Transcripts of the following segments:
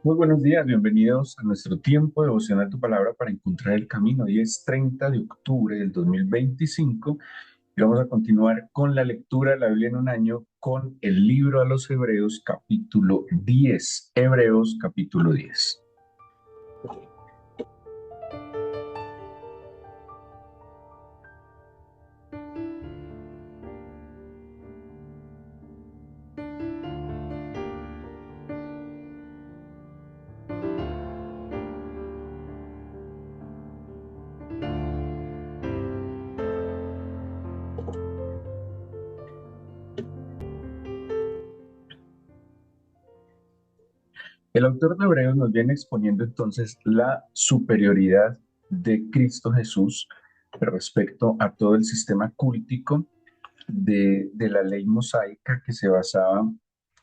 Muy buenos días, bienvenidos a nuestro tiempo devocional Tu Palabra para encontrar el camino. Hoy es 30 de octubre del 2025 y vamos a continuar con la lectura de la Biblia en un año con el libro a los Hebreos capítulo 10. Hebreos capítulo 10. El autor de Hebreos nos viene exponiendo entonces la superioridad de Cristo Jesús respecto a todo el sistema cultico de la ley mosaica que se basaba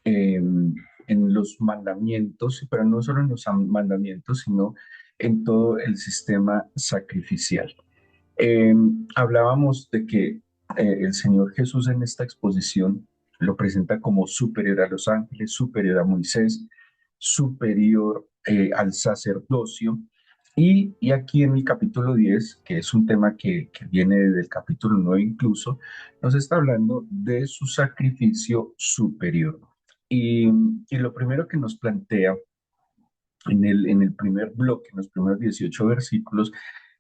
en los mandamientos, pero no solo en los mandamientos, sino en todo el sistema sacrificial. Eh, Hablábamos de que el Señor Jesús en esta exposición lo presenta como superior a los ángeles, superior a Moisés, superior al sacerdocio. Y aquí en el capítulo 10, que es un tema que viene desde el capítulo 9 incluso, nos está hablando de su sacrificio superior. Y, y lo primero que nos plantea en el primer bloque, en los primeros 18 versículos,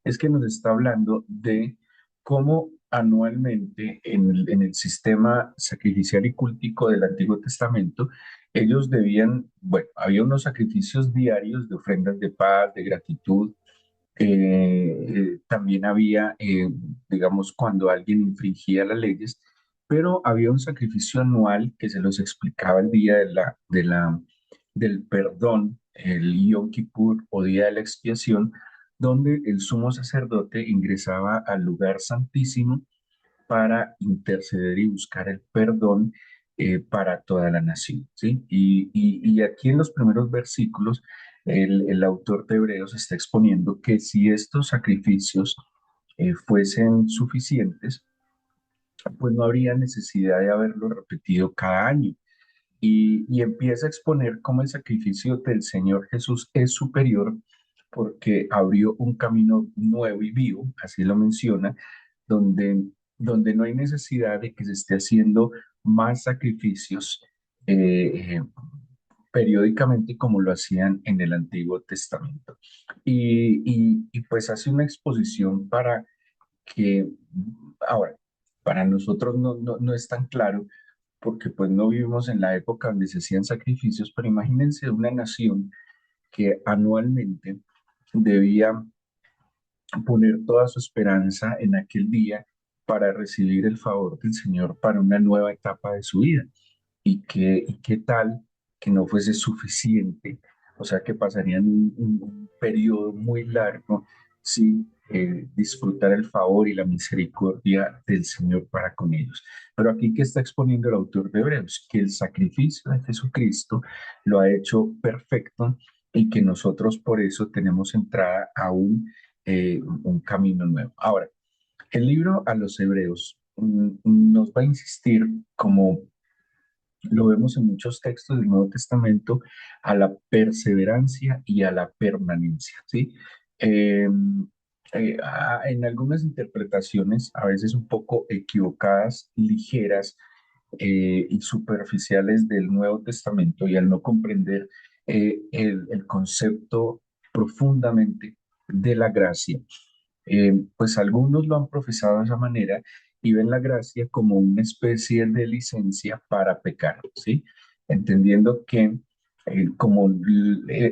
es que nos está hablando de cómo anualmente en el sistema sacrificial y cultico del Antiguo Testamento, ellos debían, bueno, había unos sacrificios diarios de ofrendas de paz, de gratitud. También había, digamos, cuando alguien infringía las leyes, pero había un sacrificio anual que se los explicaba el día del perdón, el Yom Kippur o día de la expiación, donde el sumo sacerdote ingresaba al lugar santísimo para interceder y buscar el perdón para toda la nación, ¿sí? Y aquí en los primeros versículos, el autor de Hebreos está exponiendo que si estos sacrificios fuesen suficientes, pues no habría necesidad de haberlo repetido cada año. Y empieza a exponer cómo el sacrificio del Señor Jesús es superior porque abrió un camino nuevo y vivo, así lo menciona, donde, donde no hay necesidad de que se esté haciendo más sacrificios periódicamente como lo hacían en el Antiguo Testamento. Y pues hace una exposición para que, ahora, para nosotros no es tan claro porque pues no vivimos en la época donde se hacían sacrificios, pero imagínense una nación que anualmente debía poner toda su esperanza en aquel día para recibir el favor del Señor para una nueva etapa de su vida. Y qué tal que no fuese suficiente, o sea que pasarían un periodo muy largo sin disfrutar el favor y la misericordia del Señor para con ellos. Pero aquí que está exponiendo el autor de Hebreos, que el sacrificio de Jesucristo lo ha hecho perfecto y que nosotros por eso tenemos entrada a un camino nuevo. Ahora, el libro a los Hebreos nos va a insistir, como lo vemos en muchos textos del Nuevo Testamento, a la perseverancia y a la permanencia, ¿sí? Eh, en algunas interpretaciones, a veces un poco equivocadas, ligeras y superficiales del Nuevo Testamento, y al no comprender el concepto profundamente de la gracia, pues algunos lo han profesado de esa manera y ven la gracia como una especie de licencia para pecar, ¿sí? Entendiendo que como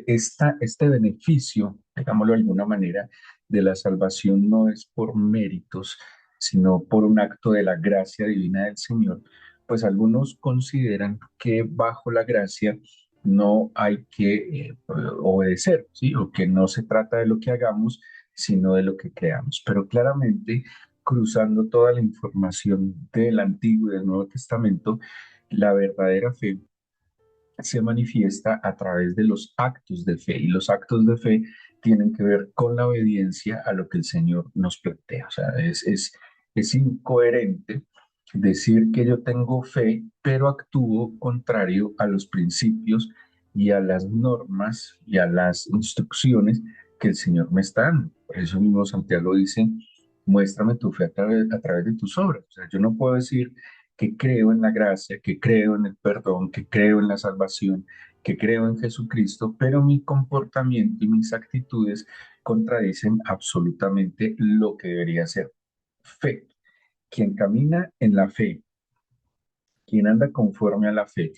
este beneficio, digámoslo de alguna manera, de la salvación no es por méritos, sino por un acto de la gracia divina del Señor, pues algunos consideran que bajo la gracia no hay que obedecer, ¿sí? O que no se trata de lo que hagamos, sino de lo que creamos. Pero claramente, cruzando toda la información del Antiguo y del Nuevo Testamento, la verdadera fe se manifiesta a través de los actos de fe y los actos de fe tienen que ver con la obediencia a lo que el Señor nos plantea. O sea, es incoherente decir que yo tengo fe, pero actúo contrario a los principios y a las normas y a las instrucciones que el Señor me está dando. Por eso mismo Santiago dice, muéstrame tu fe a través de tus obras. O sea, yo no puedo decir que creo en la gracia, que creo en el perdón, que creo en la salvación, que creo en Jesucristo, pero mi comportamiento y mis actitudes contradicen absolutamente lo que debería ser fe. Quien camina en la fe, quien anda conforme a la fe,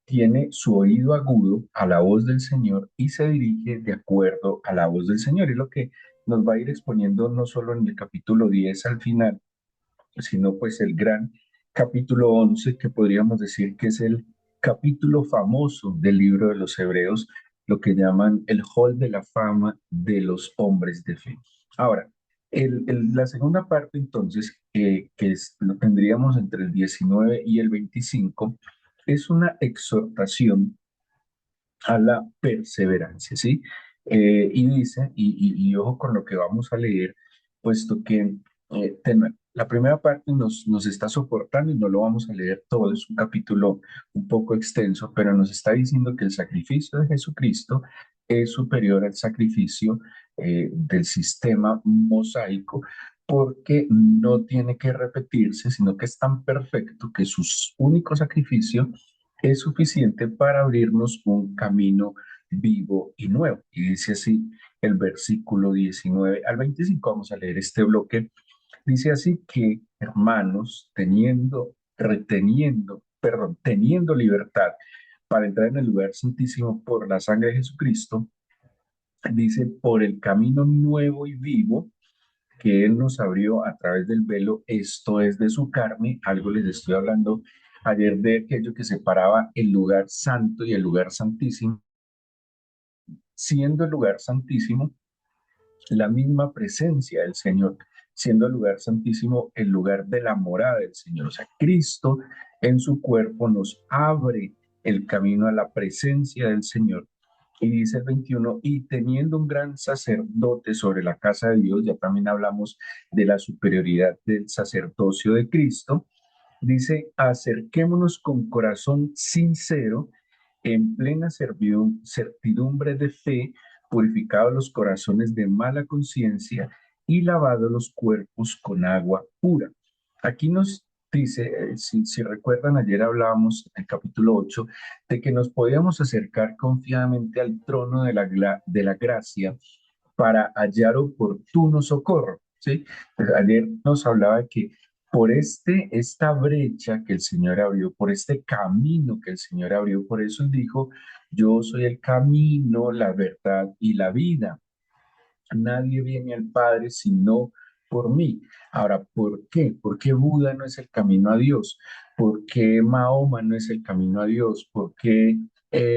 tiene su oído agudo a la voz del Señor y se dirige de acuerdo a la voz del Señor. Es lo que nos va a ir exponiendo no solo en el capítulo 10 al final, sino pues el gran capítulo 11 que podríamos decir que es el capítulo famoso del libro de los Hebreos, lo que llaman el hall de la fama de los hombres de fe. Ahora, la segunda parte entonces, lo tendríamos entre el 19 y el 25, es una exhortación a la perseverancia, ¿sí? Y dice, y ojo con lo que vamos a leer, puesto que la primera parte nos está soportando y no lo vamos a leer todo, es un capítulo un poco extenso, pero nos está diciendo que el sacrificio de Jesucristo es superior al sacrificio del sistema mosaico, porque no tiene que repetirse, sino que es tan perfecto que su único sacrificio es suficiente para abrirnos un camino vivo y nuevo. Y dice así el versículo 19 al 25. Vamos a leer este bloque. Dice así que, hermanos, teniendo libertad para entrar en el lugar santísimo por la sangre de Jesucristo, dice, por el camino nuevo y vivo que Él nos abrió a través del velo, esto es de su carne, algo les estoy hablando ayer de aquello que separaba el lugar santo y el lugar santísimo, siendo el lugar santísimo la misma presencia del Señor, siendo el lugar santísimo el lugar de la morada del Señor. O sea, Cristo en su cuerpo nos abre el camino a la presencia del Señor. Y dice el 21, y teniendo un gran sacerdote sobre la casa de Dios, ya también hablamos de la superioridad del sacerdocio de Cristo, dice, acerquémonos con corazón sincero, en plena certidumbre de fe, purificados los corazones de mala conciencia y lavados los cuerpos con agua pura. Aquí nos dice, si recuerdan, ayer hablábamos en el capítulo 8 de que nos podíamos acercar confiadamente al trono de la gracia para hallar oportuno socorro, ¿sí? Pues ayer nos hablaba de que por esta brecha que el Señor abrió, por este camino que el Señor abrió, por eso Él dijo, yo soy el camino, la verdad y la vida. Nadie viene al Padre sino por mí. Ahora, ¿por qué? ¿Por qué Buda no es el camino a Dios? ¿Por qué Mahoma no es el camino a Dios? ¿Por qué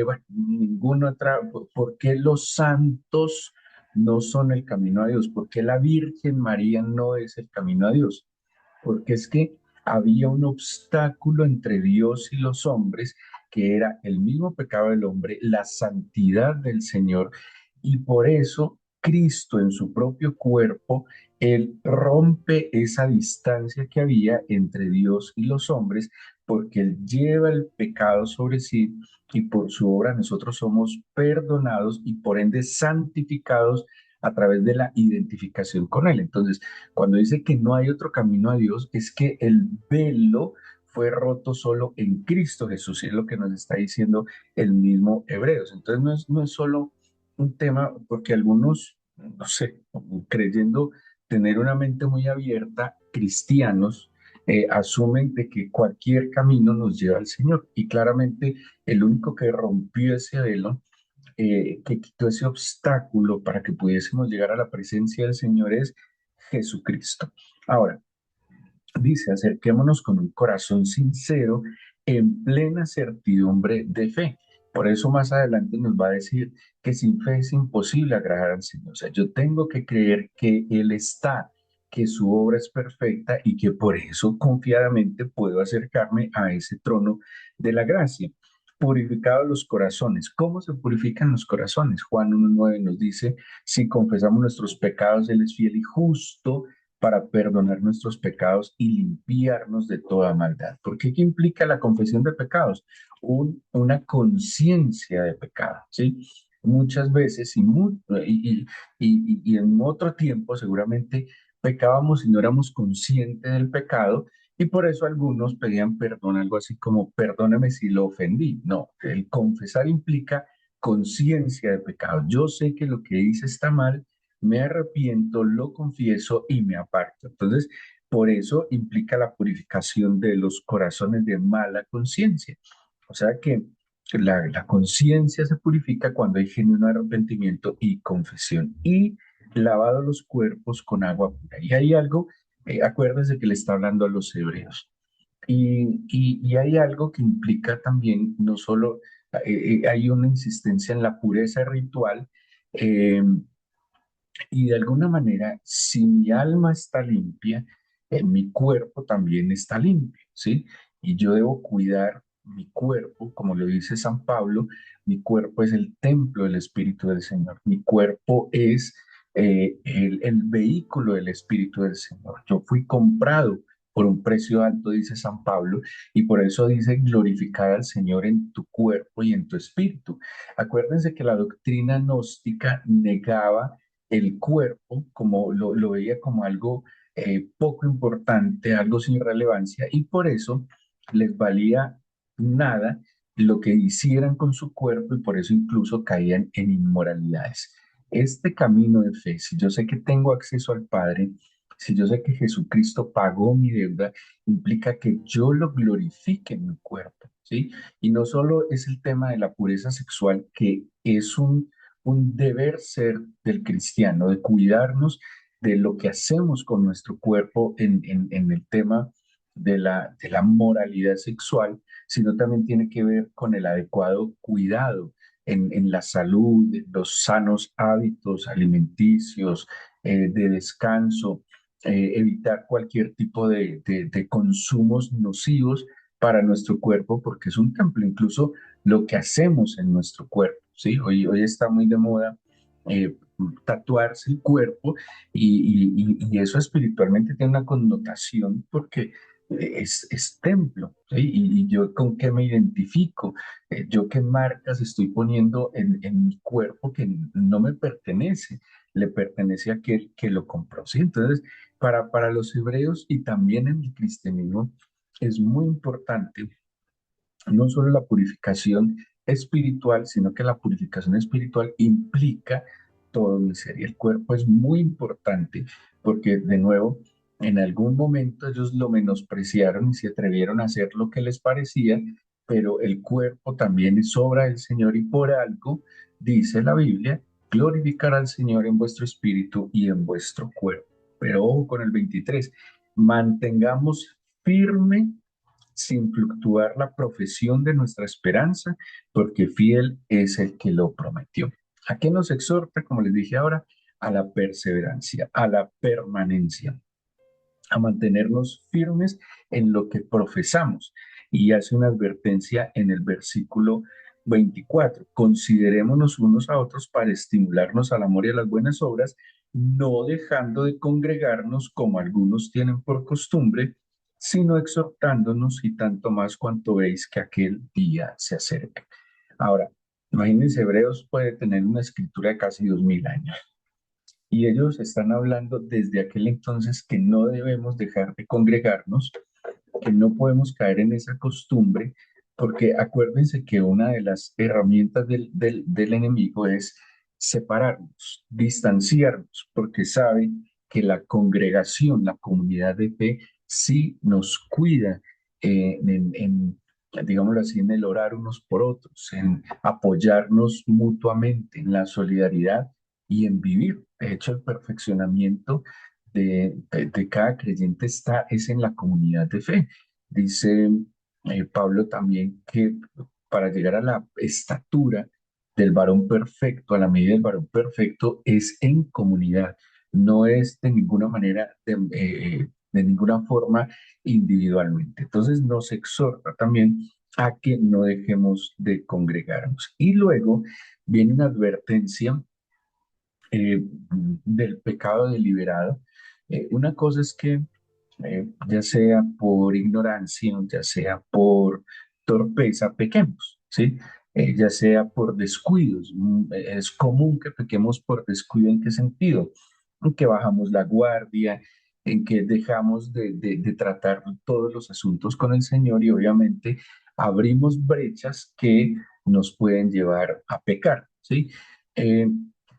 bueno, ninguna otra? ¿Por qué los santos no son el camino a Dios? ¿Por qué la Virgen María no es el camino a Dios? Porque es que había un obstáculo entre Dios y los hombres, que era el mismo pecado del hombre, la santidad del Señor, y por eso Cristo en su propio cuerpo, Él rompe esa distancia que había entre Dios y los hombres, porque Él lleva el pecado sobre sí y por su obra nosotros somos perdonados y por ende santificados a través de la identificación con Él. Entonces, cuando dice que no hay otro camino a Dios, es que el velo fue roto solo en Cristo Jesús, y es lo que nos está diciendo el mismo Hebreos. Entonces no es solo un tema, porque algunos, no sé, creyendo tener una mente muy abierta, cristianos, asumen de que cualquier camino nos lleva al Señor. Y claramente el único que rompió ese velo, que quitó ese obstáculo para que pudiésemos llegar a la presencia del Señor es Jesucristo. Ahora, dice, acerquémonos con un corazón sincero en plena certidumbre de fe. Por eso más adelante nos va a decir que sin fe es imposible agradar al Señor. O sea, yo tengo que creer que Él está, que su obra es perfecta y que por eso confiadamente puedo acercarme a ese trono de la gracia. Purificados los corazones. ¿Cómo se purifican los corazones? Juan 1.9 nos dice, si confesamos nuestros pecados, Él es fiel y justo para perdonar nuestros pecados y limpiarnos de toda maldad. Porque ¿qué implica la confesión de pecados? Una conciencia de pecado, ¿sí? Muchas veces y en otro tiempo seguramente pecábamos y no éramos conscientes del pecado y por eso algunos pedían perdón, algo así como perdóname si lo ofendí. No, el confesar implica conciencia de pecado. Yo sé que lo que hice está mal, me arrepiento, lo confieso y me aparto. Entonces, por eso implica la purificación de los corazones de mala conciencia. O sea que la conciencia se purifica cuando hay genuino arrepentimiento y confesión y lavado los cuerpos con agua pura. Y hay algo, acuérdense que le está hablando a los hebreos. Y hay algo que implica también, no solo, hay una insistencia en la pureza ritual, eh, y de alguna manera, si mi alma está limpia, mi cuerpo también está limpio, ¿sí? Y yo debo cuidar mi cuerpo, como lo dice San Pablo, mi cuerpo es el templo del Espíritu del Señor, mi cuerpo es el vehículo del Espíritu del Señor. Yo fui comprado por un precio alto, dice San Pablo, y por eso dice glorificar al Señor en tu cuerpo y en tu espíritu. Acuérdense que la doctrina gnóstica negaba el cuerpo, como lo veía como algo poco importante, algo sin relevancia, y por eso les valía nada lo que hicieran con su cuerpo y por eso incluso caían en inmoralidades. Este camino de fe, si yo sé que tengo acceso al Padre, si yo sé que Jesucristo pagó mi deuda, implica que yo lo glorifique en mi cuerpo, ¿sí? Y no solo es el tema de la pureza sexual, que es un deber ser del cristiano, de cuidarnos de lo que hacemos con nuestro cuerpo en el tema de la moralidad sexual, sino también tiene que ver con el adecuado cuidado en la salud, en los sanos hábitos alimenticios, de descanso, evitar cualquier tipo de consumos nocivos para nuestro cuerpo, porque es un templo, incluso lo que hacemos en nuestro cuerpo, ¿sí? Hoy está muy de moda eh, tatuarse el cuerpo y eso espiritualmente tiene una connotación porque es templo, ¿sí? Y yo con qué me identifico, yo qué marcas estoy poniendo en mi cuerpo que no me pertenece, le pertenece a aquel que lo compró, ¿sí? Entonces, para los hebreos y también en el cristianismo es muy importante no solo la purificación espiritual, sino que la purificación espiritual implica todo mi ser. Y el cuerpo es muy importante porque, de nuevo, en algún momento ellos lo menospreciaron y se atrevieron a hacer lo que les parecía, pero el cuerpo también es obra del Señor y por algo, dice la Biblia, glorificar al Señor en vuestro espíritu y en vuestro cuerpo. Pero ojo con el 23, mantengamos firme sin fluctuar la profesión de nuestra esperanza, porque fiel es el que lo prometió. ¿A qué nos exhorta, como les dije ahora? A la perseverancia, a la permanencia, a mantenernos firmes en lo que profesamos. Y hace una advertencia en el versículo 24. Considerémonos unos a otros para estimularnos al amor y a las buenas obras, no dejando de congregarnos como algunos tienen por costumbre, sino exhortándonos y tanto más cuanto veis que aquel día se acerca. Ahora, imagínense, Hebreos puede tener una escritura de casi 2000 años. Y ellos están hablando desde aquel entonces que no debemos dejar de congregarnos, que no podemos caer en esa costumbre, porque acuérdense que una de las herramientas del enemigo es separarnos, distanciarnos, porque sabe que la congregación, la comunidad de fe, sí nos cuida digámoslo así, en el orar unos por otros, en apoyarnos mutuamente, en la solidaridad y en vivir. De hecho, el perfeccionamiento de cada creyente es en la comunidad de fe. Dice Pablo también que para llegar a la estatura del varón perfecto, a la medida del varón perfecto, es en comunidad, no es de ninguna manera, de ninguna forma individualmente. Entonces nos exhorta también a que no dejemos de congregarnos. Y luego viene una advertencia del pecado deliberado. Una cosa es que ya sea por ignorancia, ya sea por torpeza, pequemos, ¿sí? Ya sea por descuidos. Es común que pequemos por descuido. ¿En qué sentido? En que bajamos la guardia, en que dejamos de tratar todos los asuntos con el Señor y obviamente abrimos brechas que nos pueden llevar a pecar, ¿sí? Eh,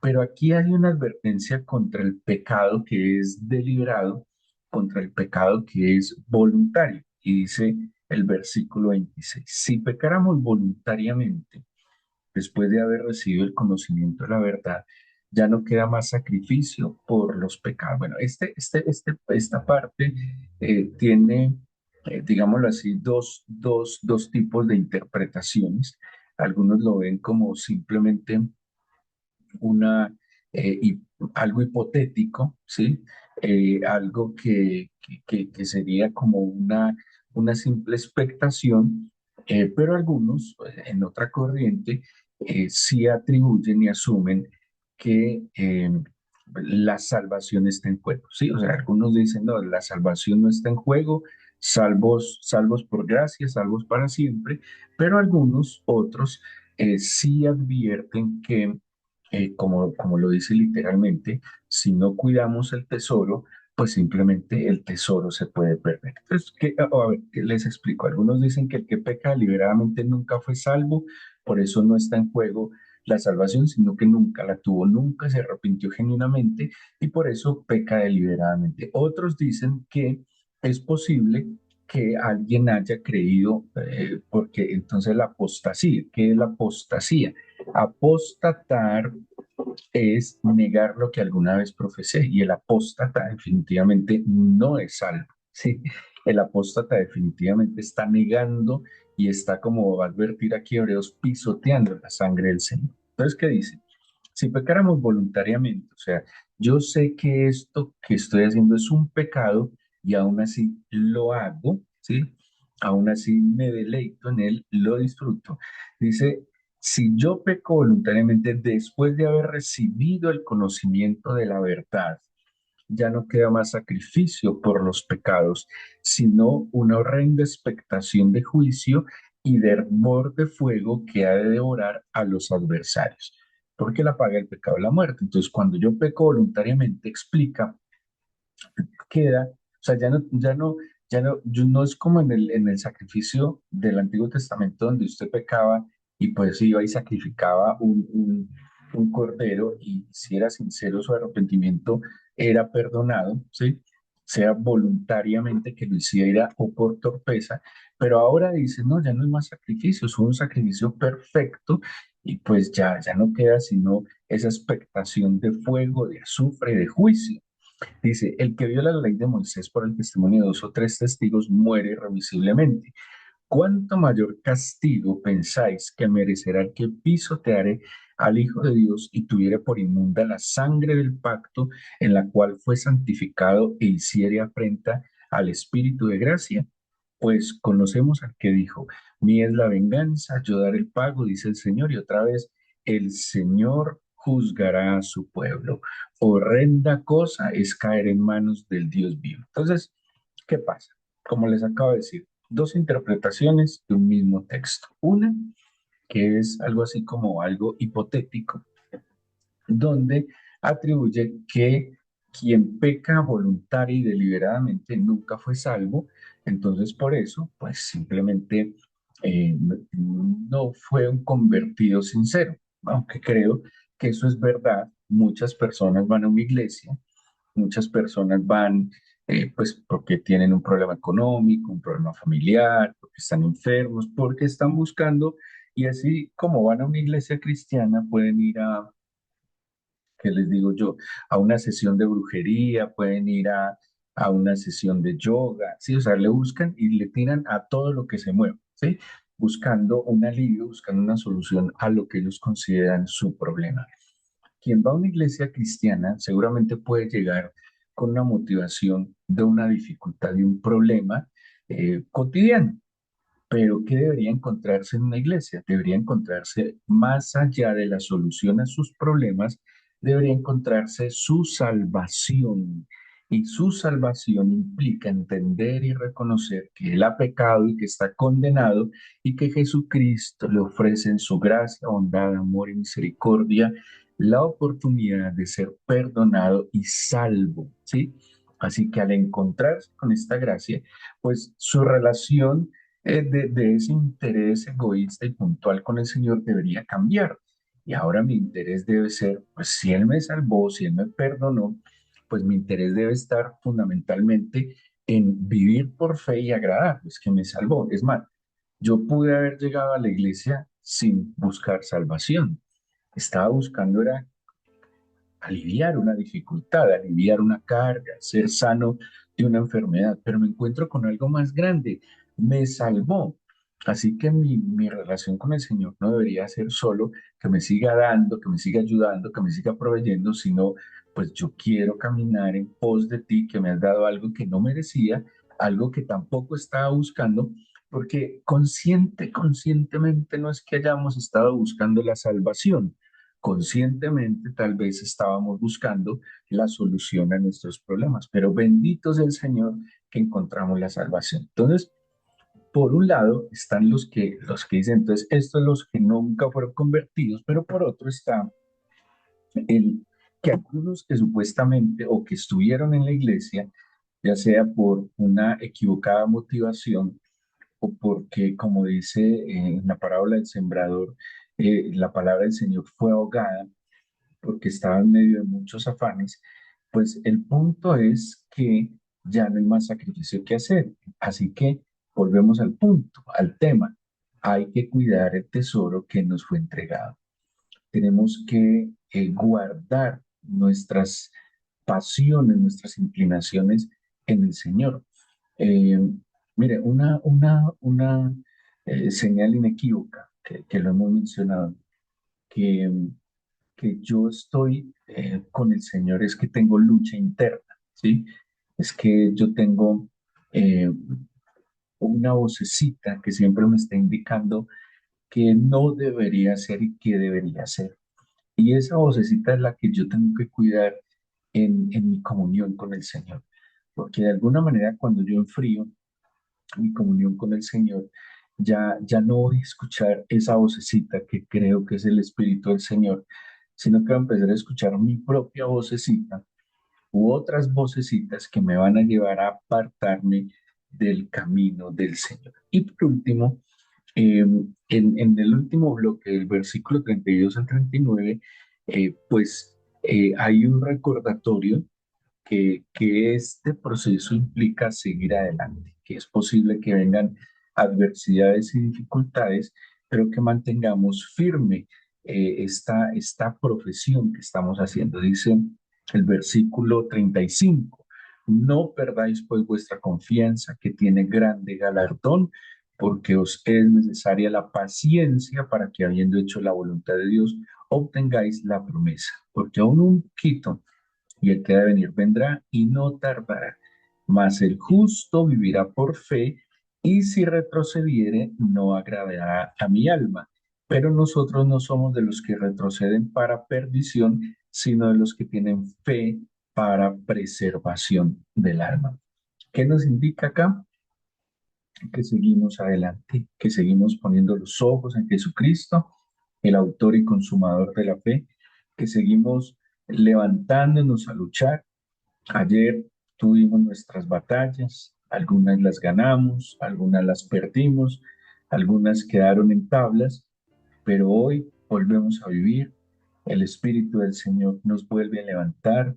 pero aquí hay una advertencia contra el pecado que es deliberado, contra el pecado que es voluntario. Y dice el versículo 26, si pecáramos voluntariamente, después de haber recibido el conocimiento de la verdad, ya no queda más sacrificio por los pecados. Bueno, esta parte tiene, digámoslo así, dos tipos de interpretaciones. Algunos lo ven como simplemente una, algo hipotético, ¿sí? Algo que sería como una simple expectación, pero algunos en otra corriente sí atribuyen y asumen que la salvación está en juego, ¿sí? O sea, algunos dicen, no, la salvación no está en juego, salvos por gracia, salvos para siempre, pero algunos otros sí advierten que como lo dice literalmente, si no cuidamos el tesoro, pues simplemente el tesoro se puede perder. Entonces, a ver, ¿qué les explico? Algunos dicen que el que peca deliberadamente nunca fue salvo, por eso no está en juego la salvación, sino que nunca la tuvo, nunca se arrepintió genuinamente y por eso peca deliberadamente. Otros dicen que es posible que alguien haya creído, porque entonces la apostasía, ¿qué es la apostasía? Apostatar es negar lo que alguna vez profesé y el apóstata definitivamente no es salvo. Sí, el apóstata definitivamente está negando y está, como va a advertir aquí Hebreos, pisoteando la sangre del Señor. Entonces, ¿qué dice? Si pecáramos voluntariamente, o sea, yo sé que esto que estoy haciendo es un pecado y aún así lo hago, ¿sí? Aún así me deleito en él, lo disfruto. Dice, si yo peco voluntariamente después de haber recibido el conocimiento de la verdad, ya no queda más sacrificio por los pecados, sino una horrenda expectación de juicio y de hervor de fuego que ha de devorar a los adversarios. Porque la paga del pecado es la muerte. Entonces, cuando yo peco voluntariamente, explica, queda, o sea, no es como en el sacrificio del Antiguo Testamento donde usted pecaba y pues iba y sacrificaba un cordero y si era sincero su arrepentimiento era perdonado, ¿sí? Sea voluntariamente que lo hiciera o por torpeza, pero ahora dice, no, ya no es más sacrificio, es un sacrificio perfecto y pues ya no queda sino esa expectación de fuego, de azufre, de juicio. Dice, el que viola la ley de Moisés por el testimonio de dos o tres testigos muere irremisiblemente. ¿Cuánto mayor castigo pensáis que merecerá el que pisoteare al Hijo de Dios y tuviere por inmunda la sangre del pacto en la cual fue santificado e hiciere afrenta al Espíritu de gracia? Pues conocemos al que dijo, mía es la venganza, yo daré el pago, dice el Señor, y otra vez, el Señor juzgará a su pueblo. Horrenda cosa es caer en manos del Dios vivo. Entonces, ¿qué pasa? Como les acabo de decir, dos interpretaciones de un mismo texto. Una, que es algo así como algo hipotético, donde atribuye que quien peca voluntaria y deliberadamente nunca fue salvo, entonces por eso, pues simplemente no fue un convertido sincero, aunque creo que eso es verdad. Muchas personas van a una iglesia, muchas personas van pues porque tienen un problema económico, un problema familiar, porque están enfermos, porque están buscando, y así como van a una iglesia cristiana, pueden ir a, ¿qué les digo yo? A una sesión de brujería, pueden ir a una sesión de yoga, ¿sí? O sea, le buscan y le tiran a todo lo que se mueve, ¿sí? Buscando un alivio, buscando una solución a lo que ellos consideran su problema. Quien va a una iglesia cristiana seguramente puede llegar con una motivación de una dificultad, de un problema cotidiano, pero ¿qué debería encontrarse en una iglesia? Debería encontrarse más allá de la solución a sus problemas, debería encontrarse su salvación. Y su salvación implica entender y reconocer que él ha pecado y que está condenado y que Jesucristo le ofrece en su gracia, bondad, amor y misericordia la oportunidad de ser perdonado y salvo, ¿sí? Así que al encontrarse con esta gracia, pues su relación de ese interés egoísta y puntual con el Señor debería cambiar. Y ahora mi interés debe ser, pues si Él me salvó, si Él me perdonó, pues mi interés debe estar fundamentalmente en vivir por fe y agradar, pues que me salvó. Es más, yo pude haber llegado a la iglesia sin buscar salvación. Estaba buscando era aliviar una dificultad, aliviar una carga, ser sano de una enfermedad, pero me encuentro con algo más grande, me salvó. Así que mi relación con el Señor no debería ser solo que me siga dando, que me siga ayudando, que me siga proveyendo, sino pues yo quiero caminar en pos de ti, que me has dado algo que no merecía, algo que tampoco estaba buscando, porque conscientemente no es que hayamos estado buscando la salvación, conscientemente tal vez estábamos buscando la solución a nuestros problemas, pero bendito sea el Señor que encontramos la salvación. Entonces, por un lado están los que dicen, entonces, estos los que nunca fueron convertidos, pero por otro está el que algunos que supuestamente o que estuvieron en la iglesia, ya sea por una equivocada motivación o porque, como dice en la parábola del sembrador, la palabra del Señor fue ahogada, porque estaba en medio de muchos afanes, pues el punto es que ya no hay más sacrificio que hacer. Así que volvemos al punto, al tema. Hay que cuidar el tesoro que nos fue entregado. Tenemos que guardar nuestras pasiones, nuestras inclinaciones en el Señor. Eh, Mire, una señal inequívoca que lo hemos mencionado, que que yo estoy con el Señor es que tengo lucha interna, ¿sí? Es que yo tengo eh, una vocecita que siempre me está indicando que no debería ser y que debería ser. Y esa vocecita es la que yo tengo que cuidar en mi comunión con el Señor. Porque de alguna manera cuando yo enfrío mi comunión con el Señor, ya no voy a escuchar esa vocecita que creo que es el Espíritu del Señor, sino que voy a empezar a escuchar mi propia vocecita u otras vocecitas que me van a llevar a apartarme del camino del Señor. Y por último, en el último bloque del versículo 32 al 39, hay un recordatorio que este proceso implica seguir adelante, que es posible que vengan adversidades y dificultades, pero que mantengamos firme esta profesión que estamos haciendo. Dice el versículo 35, no perdáis pues vuestra confianza, que tiene grande galardón, porque os es necesaria la paciencia para que, habiendo hecho la voluntad de Dios, obtengáis la promesa, porque aún un poquito y el que ha de venir vendrá y no tardará. Mas el justo vivirá por fe, y si retrocediere, no agradará a mi alma. Pero nosotros no somos de los que retroceden para perdición, sino de los que tienen fe para preservación del alma. ¿Qué nos indica acá? Que seguimos adelante, que seguimos poniendo los ojos en Jesucristo, el autor y consumador de la fe, que seguimos levantándonos a luchar. Ayer tuvimos nuestras batallas, algunas las ganamos, algunas las perdimos, algunas quedaron en tablas, pero hoy volvemos a vivir. El Espíritu del Señor nos vuelve a levantar.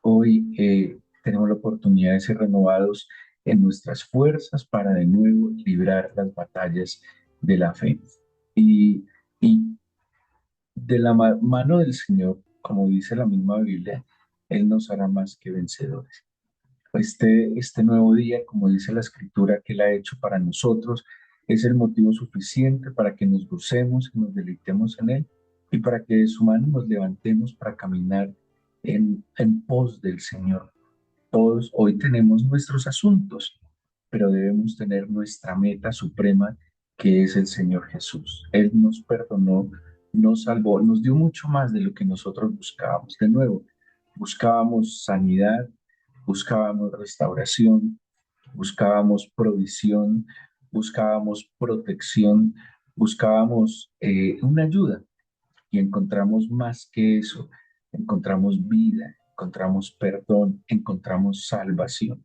Hoy tenemos la oportunidad de ser renovados en nuestras fuerzas para de nuevo librar las batallas de la fe. Y, y de la mano del Señor, como dice la misma Biblia, Él nos hará más que vencedores. Este nuevo día, como dice la escritura que Él ha hecho para nosotros, es el motivo suficiente para que nos gocemos y nos deleitemos en Él y para que de su mano nos levantemos para caminar en pos del Señor. Todos hoy tenemos nuestros asuntos, pero debemos tener nuestra meta suprema, que es el Señor Jesús. Él nos perdonó, nos salvó, nos dio mucho más de lo que nosotros buscábamos. De nuevo, buscábamos sanidad, buscábamos restauración, buscábamos provisión, buscábamos protección, buscábamos una ayuda y encontramos más que eso. Encontramos vida, encontramos perdón, encontramos salvación,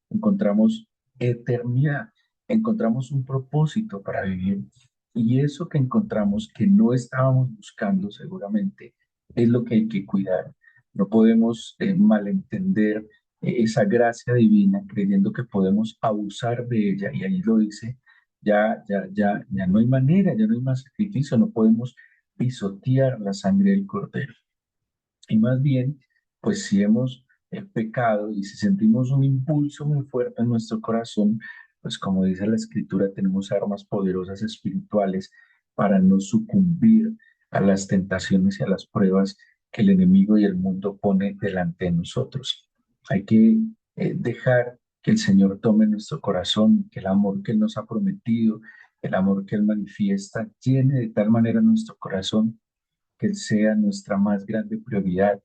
encontramos eternidad, encontramos un propósito para vivir. Y eso que encontramos que no estábamos buscando seguramente es lo que hay que cuidar. No podemos malentender esa gracia divina creyendo que podemos abusar de ella. Y ahí lo dice, ya no hay manera, ya no hay más sacrificio, no podemos pisotear la sangre del cordero. Y más bien, pues si hemos pecado y si sentimos un impulso muy fuerte en nuestro corazón, pues como dice la escritura, tenemos armas poderosas espirituales para no sucumbir a las tentaciones y a las pruebas que el enemigo y el mundo pone delante de nosotros. Hay que dejar que el Señor tome nuestro corazón, que el amor que Él nos ha prometido, el amor que Él manifiesta, llene de tal manera nuestro corazón que Él sea nuestra más grande prioridad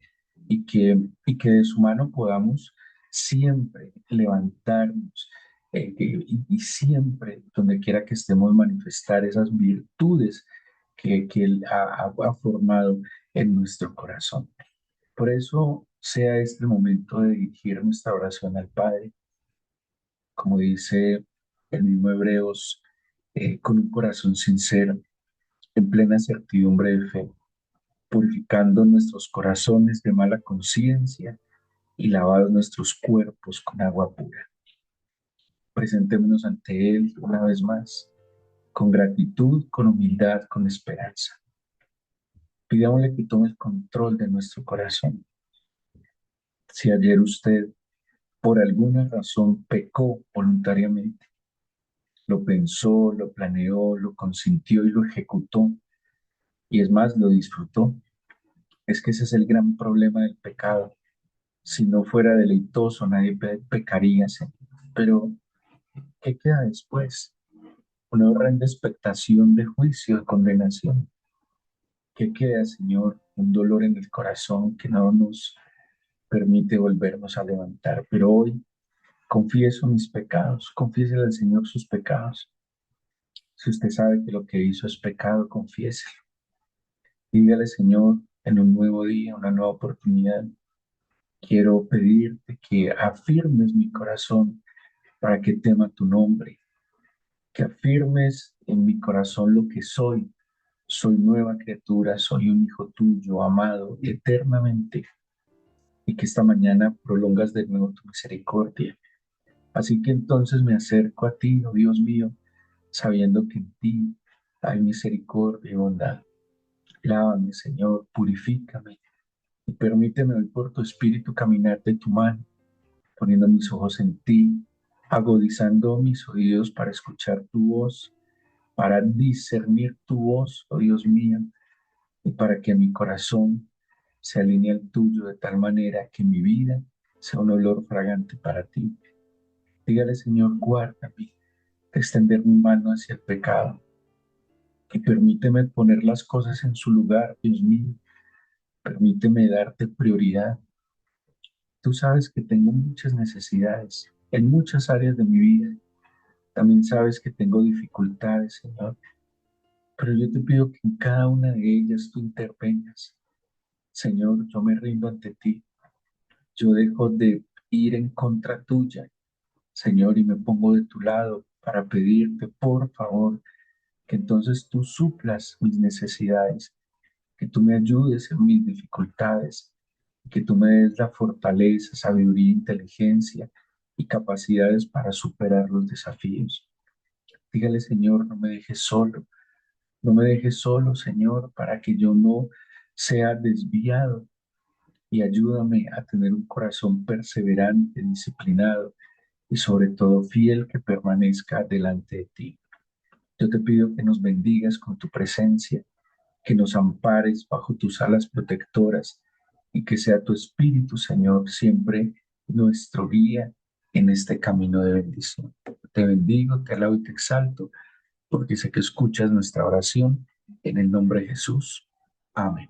y que de su mano podamos siempre levantarnos y siempre, donde quiera que estemos, manifestar esas virtudes que Él ha formado en nuestro corazón. Por eso sea este el momento de dirigir nuestra oración al Padre, como dice el mismo Hebreos, con un corazón sincero, en plena certidumbre de fe, purificando nuestros corazones de mala conciencia y lavados nuestros cuerpos con agua pura. Presentémonos ante Él una vez más, con gratitud, con humildad, con esperanza. Pidámosle que tome el control de nuestro corazón. Si ayer usted por alguna razón pecó voluntariamente, lo pensó, lo planeó, lo consintió y lo ejecutó, y es más, lo disfrutó, es que ese es el gran problema del pecado. Si no fuera deleitoso, nadie pecaría, Señor. Pero, ¿qué queda después? Una horrenda expectación de juicio, de condenación. ¿Qué queda, Señor? Un dolor en el corazón que no nos permite volvernos a levantar. Pero hoy confieso mis pecados, confiésele al Señor sus pecados. Si usted sabe que lo que hizo es pecado, confiéselo. Dígale, Señor, en un nuevo día, una nueva oportunidad, quiero pedirte que afirmes mi corazón para que tema tu nombre, que afirmes en mi corazón lo que soy. Soy nueva criatura, soy un hijo tuyo, amado eternamente, y que esta mañana prolongas de nuevo tu misericordia. Así que entonces me acerco a ti, oh Dios mío, sabiendo que en ti hay misericordia y bondad. Lávame, Señor, purifícame y permíteme hoy por tu espíritu caminar de tu mano, poniendo mis ojos en ti, agudizando mis oídos para escuchar tu voz, para discernir tu voz, oh Dios mío, y para que mi corazón se alinee al tuyo de tal manera que mi vida sea un olor fragante para ti. Dígale, Señor, guárdame de extender mi mano hacia el pecado y permíteme poner las cosas en su lugar, Dios mío. Permíteme darte prioridad. Tú sabes que tengo muchas necesidades en muchas áreas de mi vida. También sabes que tengo dificultades, Señor, pero yo te pido que en cada una de ellas tú intervengas. Señor, yo me rindo ante ti. Yo dejo de ir en contra tuya, Señor, y me pongo de tu lado para pedirte, por favor, que entonces tú suplas mis necesidades, que tú me ayudes en mis dificultades, que tú me des la fortaleza, sabiduría, inteligencia y capacidades para superar los desafíos. Dígale, Señor, no me dejes solo, no me dejes solo, Señor, para que yo no sea desviado y ayúdame a tener un corazón perseverante, disciplinado y sobre todo fiel que permanezca delante de ti. Yo te pido que nos bendigas con tu presencia, que nos ampares bajo tus alas protectoras y que sea tu Espíritu, Señor, siempre nuestro guía en este camino de bendición. Te bendigo, te alabo y te exalto, porque sé que escuchas nuestra oración en el nombre de Jesús. Amén.